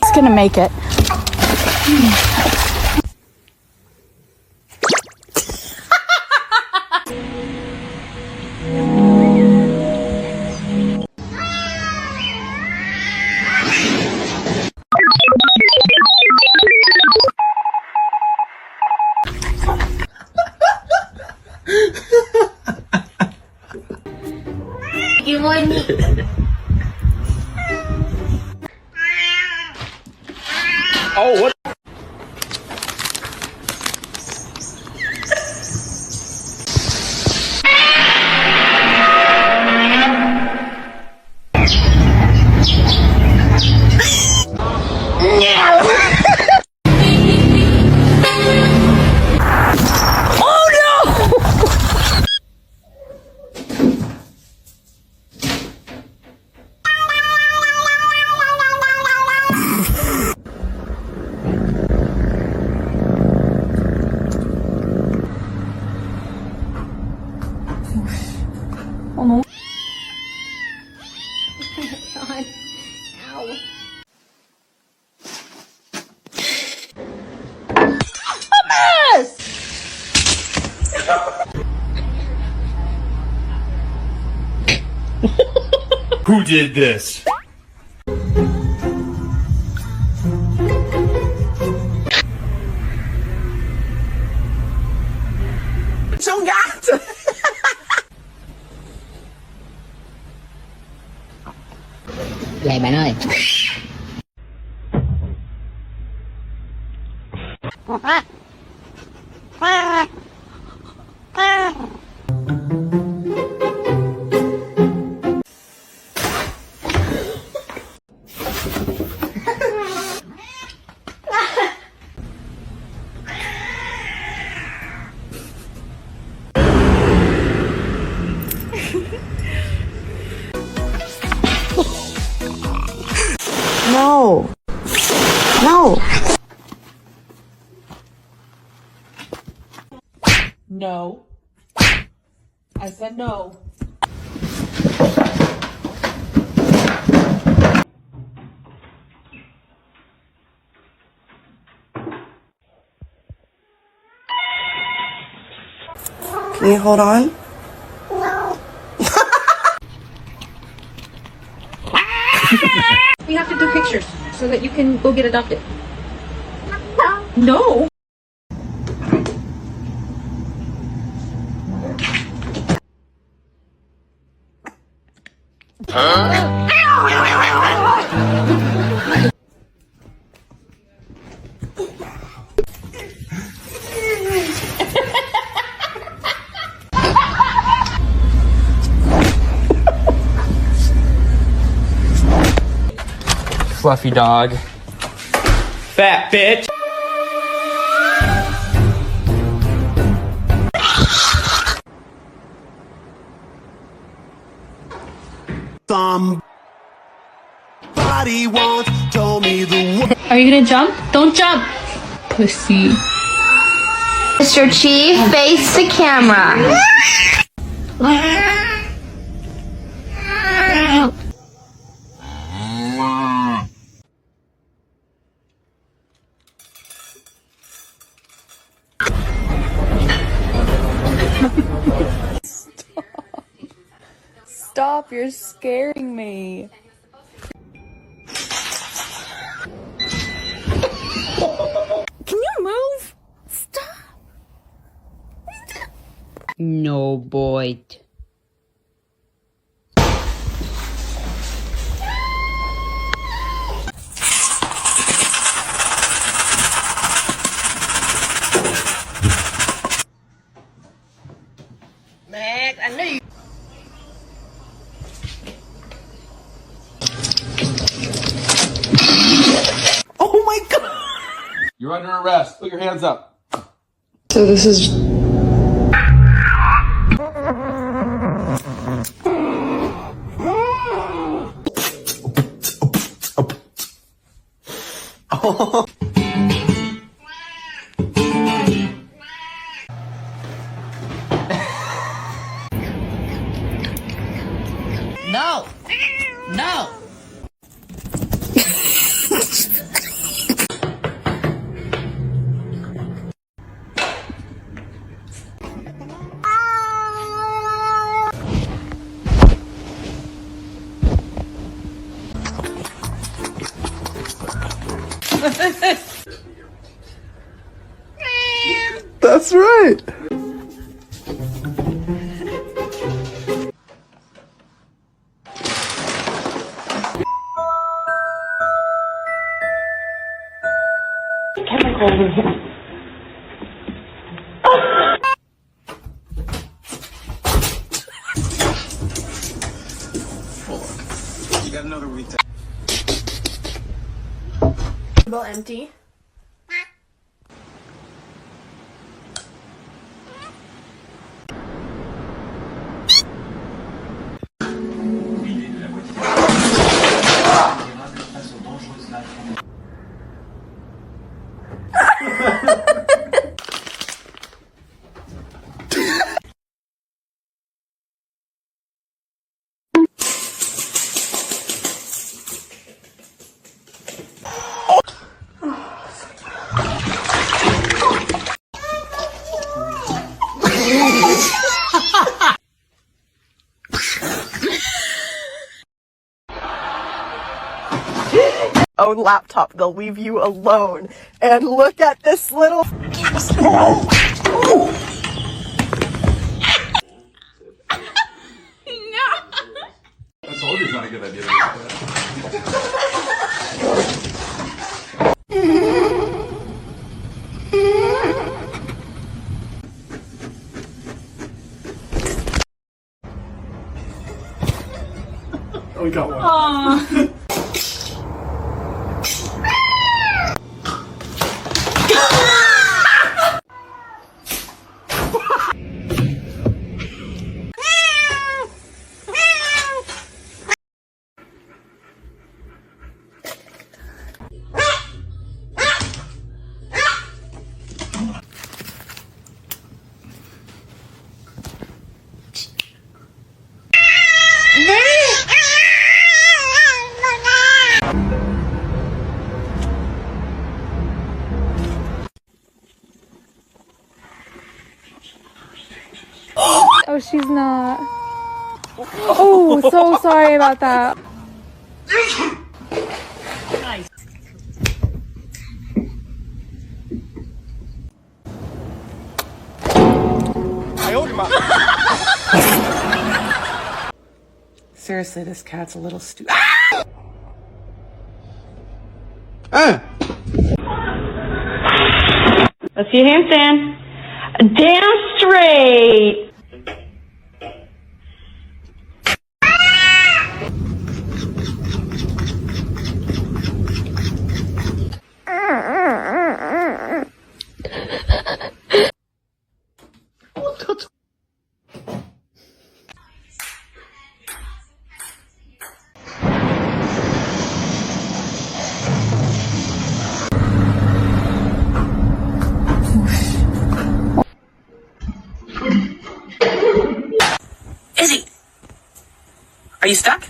It's gonna make it. Oh, what? Oh no. God. Ow. Who did this? C'è un gatto! Vậy bạn ơi. No. No. No. I said no. Can you hold on? We have to do pictures so that you can go get adopted. No. Fluffy dog. Fat bitch. Somebody once told me the Are you gonna jump? Don't jump. Pussy. Mr. Chief, face the camera. Stop, you're scaring me. Can you move? Stop. No boy. Max, I knew you. Oh my god! You're under arrest. Put your hands up. So this is. No! No! That's right. Empty. Own laptop, they'll leave you alone. And look at this little. I told you it's not a good idea. We got one. Oh, she's not. Oh, so sorry about that. Seriously, this cat's a little stupid. Let's see your handstand. Damn straight. Izzy! Are you stuck?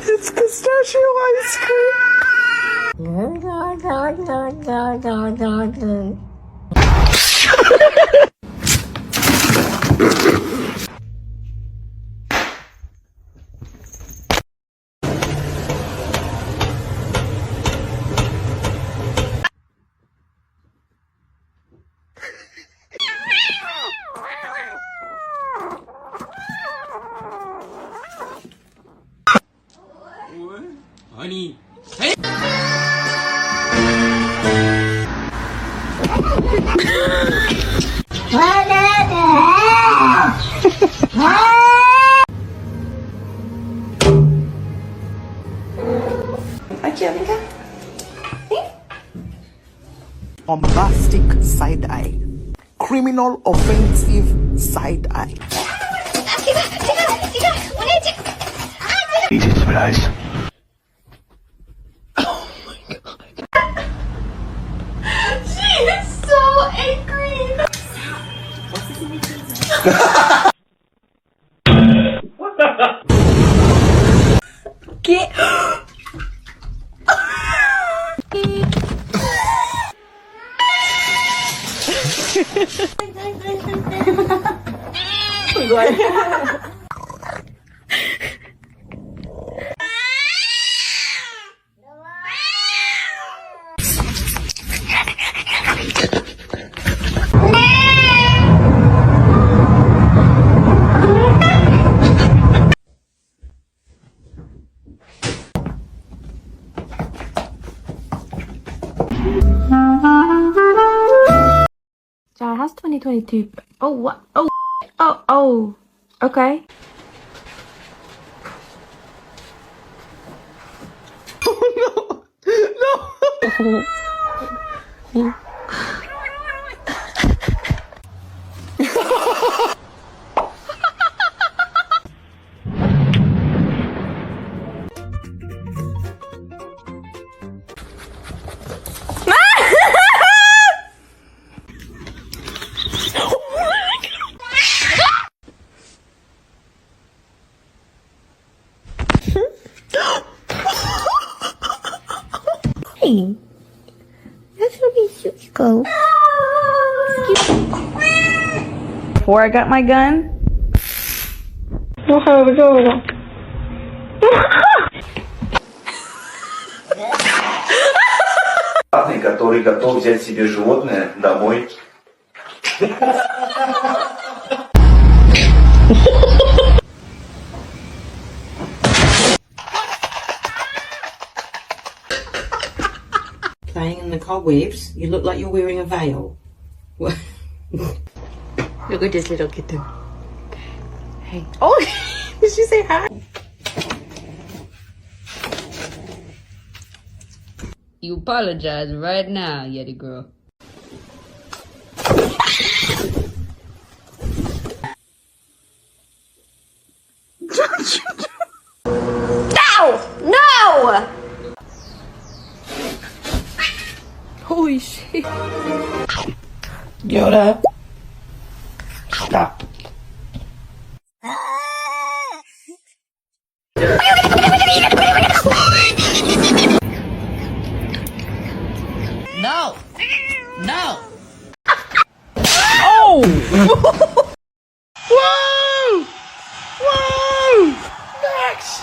It's pistachio ice Honey. Bombastic side eye. Criminal offensive side eye. Easy surprise. She is so angry. Get. 2022. Oh, what? Oh, oh, okay. Hey, that's gonna be cute. Go. Before I got my gun, который готов взять себе животное домой. Playing in the cobwebs, you look like you're wearing a veil. Look at this little kitten. Hey. Oh, did she say hi? You apologize right now, Yeti girl. No! holy shit. Yoda. Stop. No! No! Oh! Whoa! Whoa! Max!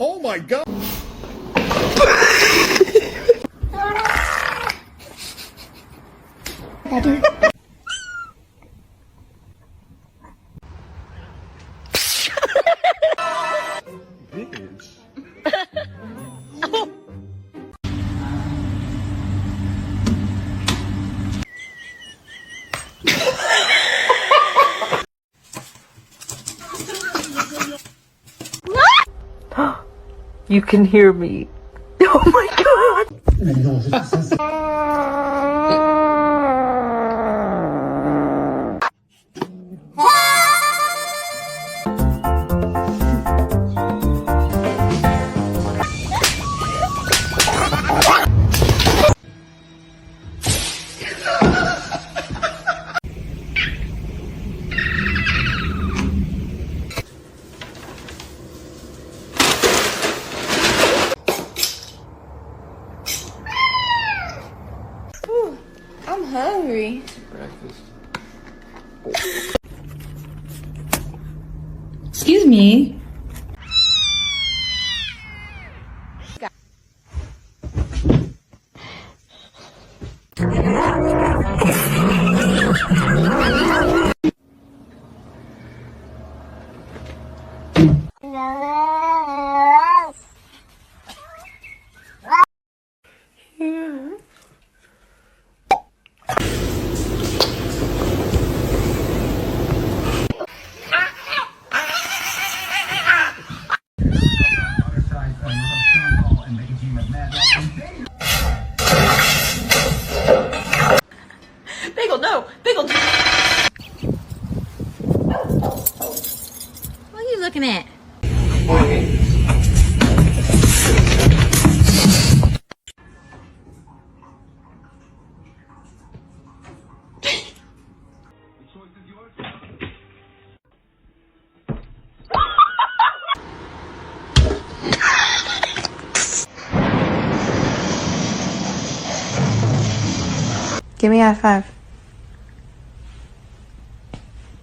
Oh my god! You can hear me. Oh my god! I'm hungry. Excuse me. Give me a high five.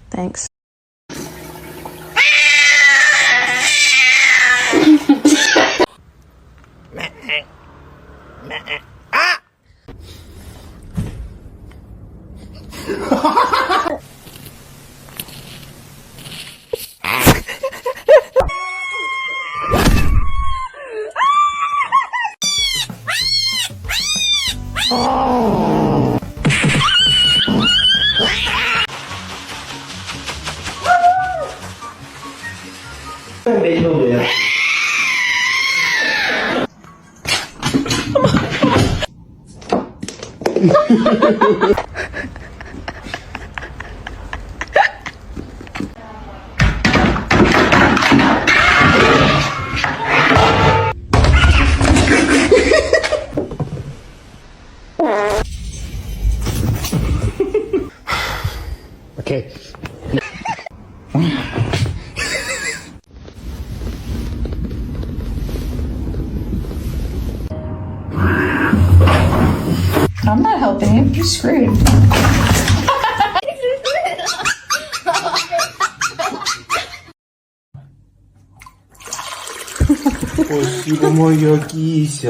Thanks. Okay. I'm not helping you. You're screwed. Спасибо, моя кися.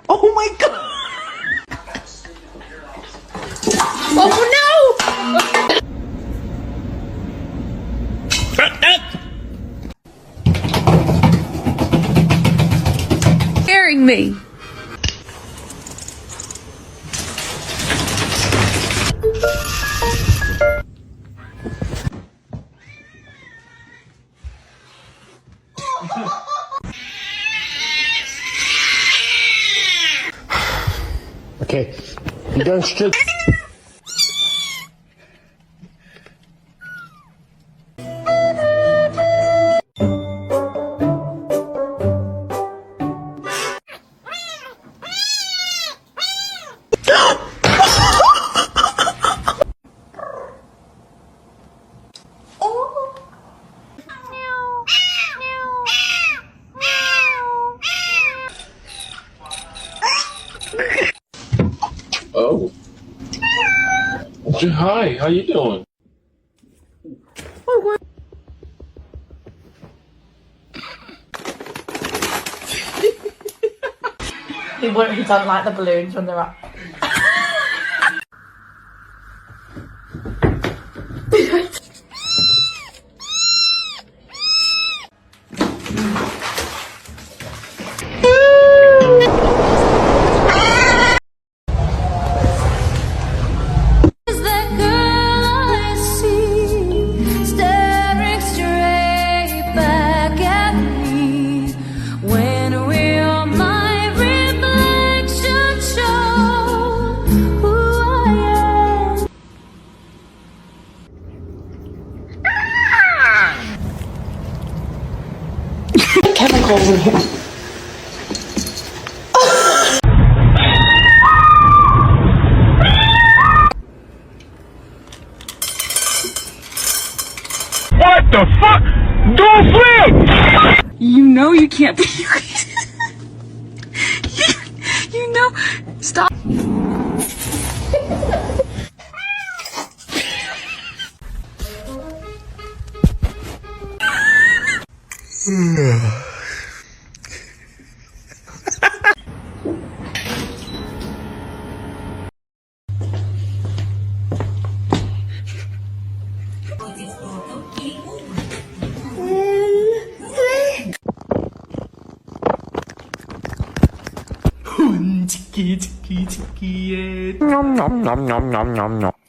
Oh my god! Scaring me. Okay. You don't strip. Oh. Hi, how you doing? He doesn't like the balloons when they're up. Chemicals in here. What the fuck? Don't flip! You know you can't be. you know. Stop. Chicky, chicky, chicky, yeah. Nom nom nom nom nom nom nom.